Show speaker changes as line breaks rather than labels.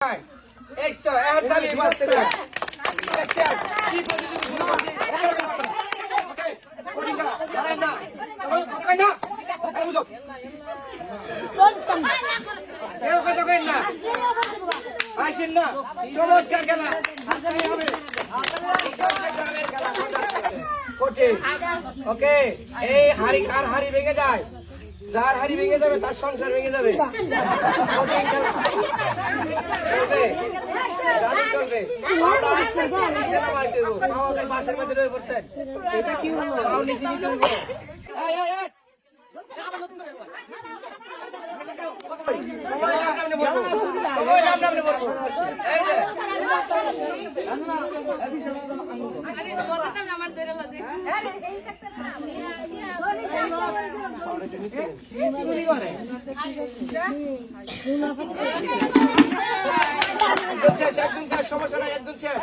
এই তো এর তালি বাজতে দেন দেখছেন কি পজিশন শুরু করছে ওকে ওদিন খেলা দাঁড়ান না ওকে না ওকে বুঝো কেউ কথা কইন না আসেন না চমৎকার খেলা আজকে হবে ওকে এই হাড়ি কার হাড়ি ভেঙে যায় যার হাড়ি ভেঙে যাবে তার সংসার ভেঙে যাবে চলবে বাসের মধ্যে রয়ে পড়ছেন এটা কি সমস্যা নাই একজন শেষ